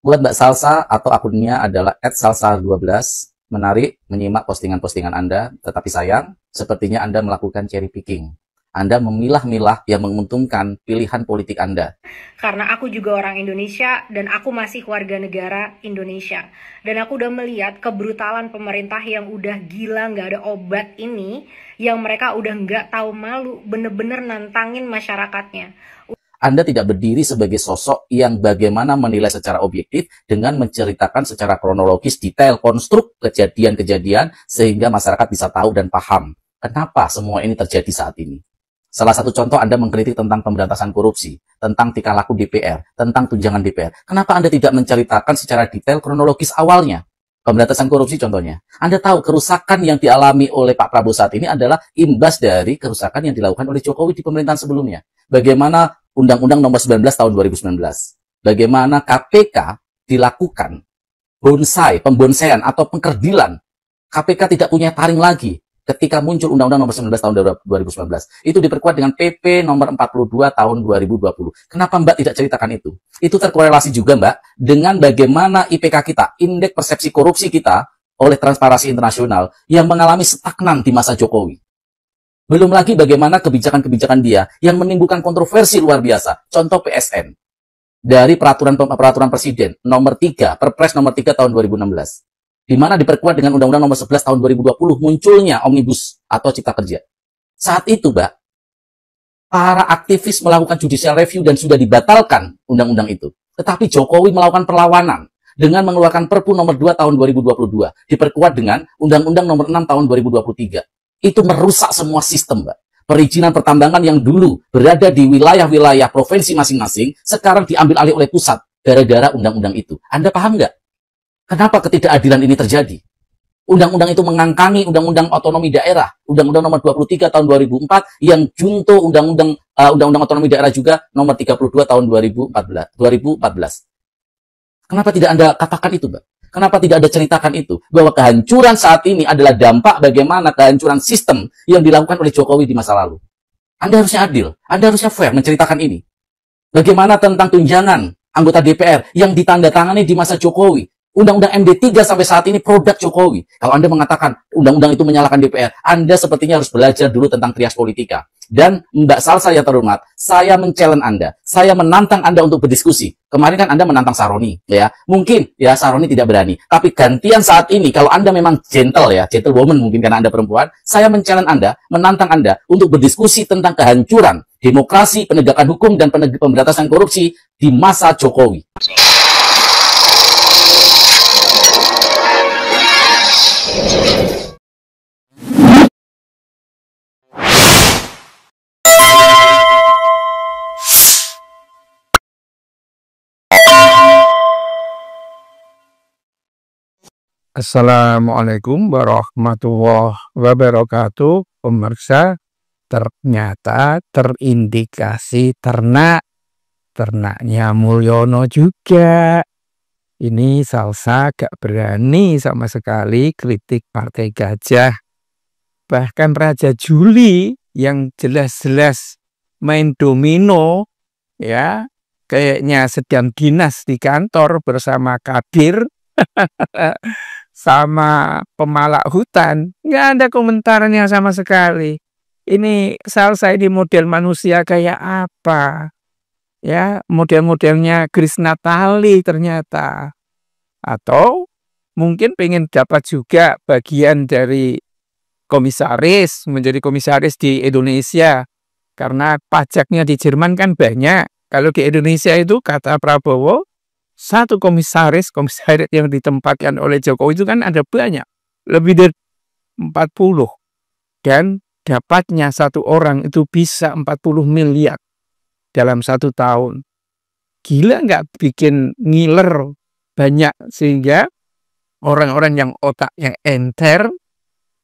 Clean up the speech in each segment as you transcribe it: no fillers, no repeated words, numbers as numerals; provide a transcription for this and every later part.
Buat Mbak Salsa atau akunnya adalah @salsa12, menarik menyimak postingan-postingan Anda, tetapi sayang, sepertinya Anda melakukan cherry picking. Anda memilah-milah yang menguntungkan pilihan politik Anda. Karena aku juga orang Indonesia dan aku masih warga negara Indonesia. Dan aku udah melihat kebrutalan pemerintah yang udah gila nggak ada obat ini, yang mereka udah nggak tahu malu, bener-bener nantangin masyarakatnya. Anda tidak berdiri sebagai sosok yang bagaimana menilai secara objektif dengan menceritakan secara kronologis detail konstruk kejadian-kejadian sehingga masyarakat bisa tahu dan paham kenapa semua ini terjadi saat ini. Salah satu contoh Anda mengkritik tentang pemberantasan korupsi, tentang tingkah laku DPR, tentang tunjangan DPR. Kenapa Anda tidak menceritakan secara detail kronologis awalnya? Pemberantasan korupsi contohnya. Anda tahu kerusakan yang dialami oleh Pak Prabowo saat ini adalah imbas dari kerusakan yang dilakukan oleh Jokowi di pemerintahan sebelumnya. Bagaimana Undang-Undang Nomor 19 tahun 2019. Bagaimana KPK dilakukan pembonsaian atau pengkerdilan. KPK tidak punya taring lagi ketika muncul Undang-Undang Nomor 19 tahun 2019. Itu diperkuat dengan PP Nomor 42 tahun 2020. Kenapa Mbak tidak ceritakan itu? Itu terkorelasi juga Mbak dengan bagaimana IPK kita, indeks persepsi korupsi kita oleh Transparansi Internasional yang mengalami stagnan di masa Jokowi. Belum lagi bagaimana kebijakan-kebijakan dia yang menimbulkan kontroversi luar biasa. Contoh PSN. Dari peraturan Presiden nomor 3, Perpres nomor 3 tahun 2016. Di mana diperkuat dengan Undang-Undang nomor 11 tahun 2020 munculnya Omnibus atau Cipta Kerja. Saat itu, Mbak, para aktivis melakukan judicial review dan sudah dibatalkan undang-undang itu. Tetapi Jokowi melakukan perlawanan dengan mengeluarkan Perpu nomor 2 tahun 2022. Diperkuat dengan Undang-Undang nomor 6 tahun 2023. Itu merusak semua sistem, Mbak. Perizinan pertambangan yang dulu berada di wilayah-wilayah provinsi masing-masing, sekarang diambil alih oleh pusat, gara-gara undang-undang itu. Anda paham nggak? Kenapa ketidakadilan ini terjadi? Undang-undang itu mengangkangi Undang-Undang Otonomi Daerah, Undang-Undang nomor 23 tahun 2004, yang junto Undang-Undang Otonomi Daerah juga nomor 32 tahun 2014. Kenapa tidak Anda katakan itu, Mbak? Kenapa tidak ada ceritakan itu? Bahwa kehancuran saat ini adalah dampak bagaimana kehancuran sistem yang dilakukan oleh Jokowi di masa lalu. Anda harusnya adil. Anda harusnya fair menceritakan ini. Bagaimana tentang tunjangan anggota DPR yang ditandatangani di masa Jokowi? Undang-undang MD3 sampai saat ini produk Jokowi. Kalau Anda mengatakan undang-undang itu menyalahkan DPR, Anda sepertinya harus belajar dulu tentang trias politika. Dan Mbak Salsa yang terhormat, saya men-challenge Anda. Saya menantang Anda untuk berdiskusi. Kemarin kan Anda menantang Saroni, ya. Mungkin ya Saroni tidak berani. Tapi gantian saat ini, kalau Anda memang gentle ya, gentlewoman mungkin karena Anda perempuan, saya men-challenge Anda, menantang Anda untuk berdiskusi tentang kehancuran demokrasi, penegakan hukum, dan pemberantasan korupsi di masa Jokowi. Assalamualaikum warahmatullahi wabarakatuh. Pemirsa, ternyata terindikasi ternaknya Mulyono juga. Ini Salsa gak berani sama sekali kritik Partai Gajah. Bahkan Raja Juli yang jelas-jelas main domino, ya, kayaknya sedang dinas di kantor bersama Kadir sama pemalak hutan, nggak ada komentarnya sama sekali. Ini Salsa ini model manusia kayak apa? Ya, model-modelnya Grace Natali ternyata. Atau mungkin pengen dapat juga bagian dari komisaris, menjadi komisaris di Indonesia. Karena pajaknya di Jerman kan banyak. Kalau di Indonesia itu kata Prabowo, satu komisaris yang ditempatkan oleh Jokowi itu kan ada banyak, lebih dari 40, dan dapatnya satu orang itu bisa 40 miliar dalam 1 tahun. Gila nggak, bikin ngiler banyak, sehingga orang-orang yang otaknya enter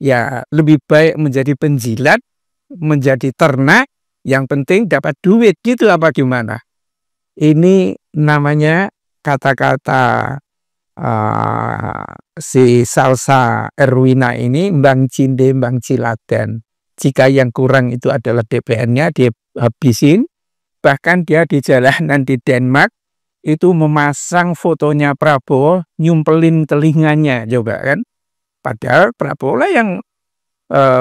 ya lebih baik menjadi penjilat, menjadi ternak, yang penting dapat duit gitu apa gimana. Ini namanya kata-kata si Salsa Erwina ini, Mbang Cinde, Mbang Ciladan. Jika yang kurang itu adalah DPR-nya, dia habisin. Bahkan dia di jalanan di Denmark itu memasang fotonya Prabowo nyumpelin telinganya coba kan. Padahal Prabowo lah yang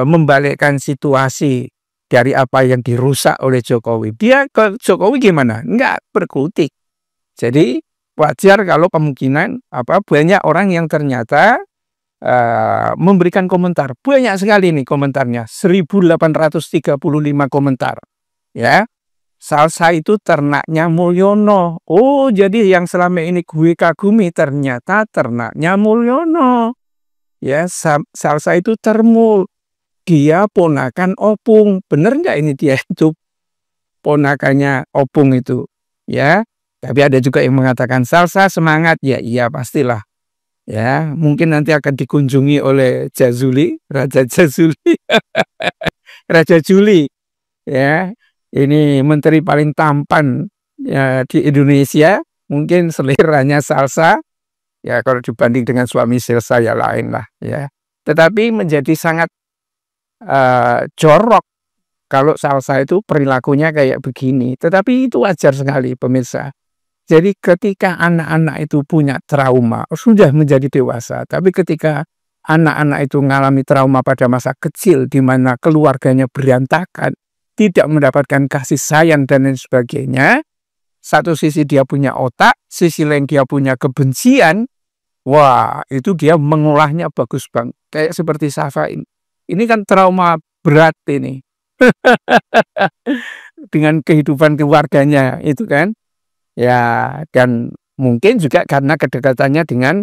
membalikkan situasi dari apa yang dirusak oleh Jokowi. Dia ke Jokowi gimana? Enggak berkutik. Jadi wajar kalau kemungkinan banyak orang yang ternyata memberikan komentar. Banyak sekali nih komentarnya, 1835 komentar. Ya, Salsa itu ternaknya Mulyono. Oh, jadi yang selama ini gue kagumi ternyata ternaknya Mulyono. Ya, Salsa itu termul. Dia ponakan Opung. Bener nggak ini dia itu ponakannya Opung itu? Ya, tapi ada juga yang mengatakan Salsa semangat. Ya, iya pastilah. Ya, mungkin nanti akan dikunjungi oleh Jazuli, Raja Jazuli, Raja Juli. Ya, ini menteri paling tampan ya, di Indonesia. Mungkin seliranya Salsa. Ya, kalau dibanding dengan suami Salsa ya lain lah. Ya, tetapi menjadi sangat jorok kalau Salsa itu perilakunya kayak begini. Tetapi itu wajar sekali pemirsa. Jadi ketika anak-anak itu punya trauma, sudah menjadi dewasa. Tapi ketika anak-anak itu mengalami trauma pada masa kecil, di mana keluarganya berantakan, tidak mendapatkan kasih sayang dan lain sebagainya. Satu sisi dia punya otak, sisi lain dia punya kebencian. Wah, itu dia mengolahnya bagus banget. Kayak seperti Safa ini. Ini kan trauma berat ini. Dengan kehidupan keluarganya itu kan. Ya, dan mungkin juga karena kedekatannya dengan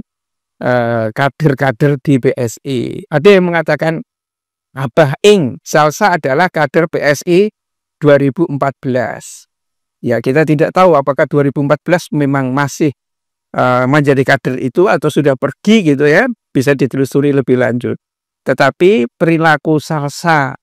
kader-kader di PSI. Ada yang mengatakan Abah Ing, Salsa adalah kader PSI 2014. Ya, kita tidak tahu apakah 2014 memang masih menjadi kader itu atau sudah pergi gitu ya. Bisa ditelusuri lebih lanjut. Tetapi perilaku Salsa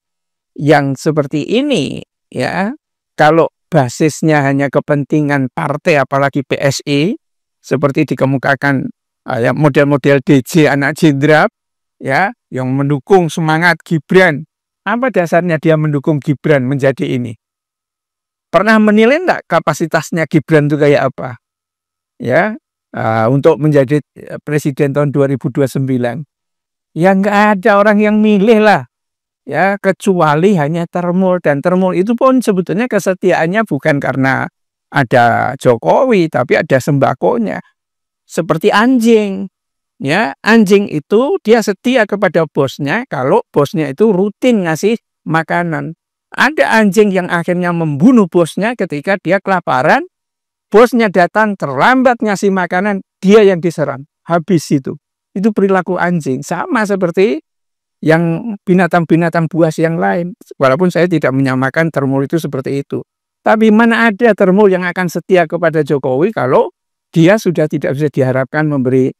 yang seperti ini ya, kalau basisnya hanya kepentingan partai apalagi PSI seperti dikemukakan ya, model-model DJ anak jenderal ya yang mendukung semangat Gibran. Apa dasarnya dia mendukung Gibran menjadi ini? Pernah menilai enggak kapasitasnya Gibran itu kayak apa? Ya, untuk menjadi presiden tahun 2029. Ya enggak ada orang yang milih lah. Ya, kecuali hanya termul, dan termul itu pun sebetulnya kesetiaannya bukan karena ada Jokowi, tapi ada sembakonya. Seperti anjing. Ya, anjing itu dia setia kepada bosnya kalau bosnya itu rutin ngasih makanan. Ada anjing yang akhirnya membunuh bosnya ketika dia kelaparan, bosnya datang terlambat ngasih makanan, dia yang diserang. Habis itu. Itu perilaku anjing. Sama seperti yang binatang-binatang buas yang lain. Walaupun saya tidak menyamakan termul itu seperti itu. Tapi mana ada termul yang akan setia kepada Jokowi kalau dia sudah tidak bisa diharapkan memberi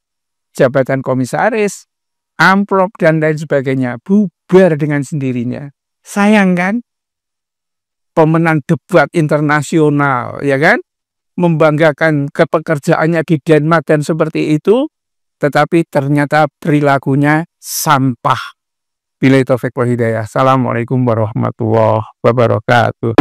jabatan komisaris, amplop, dan lain sebagainya. Bubar dengan sendirinya. Sayang kan? Pemenang debat internasional, ya kan? Membanggakan kepekerjaannya di Denmark dan seperti itu, tetapi ternyata perilakunya sampah. Billahi taufiq wal hidayah. Assalamualaikum warahmatullahi wabarakatuh.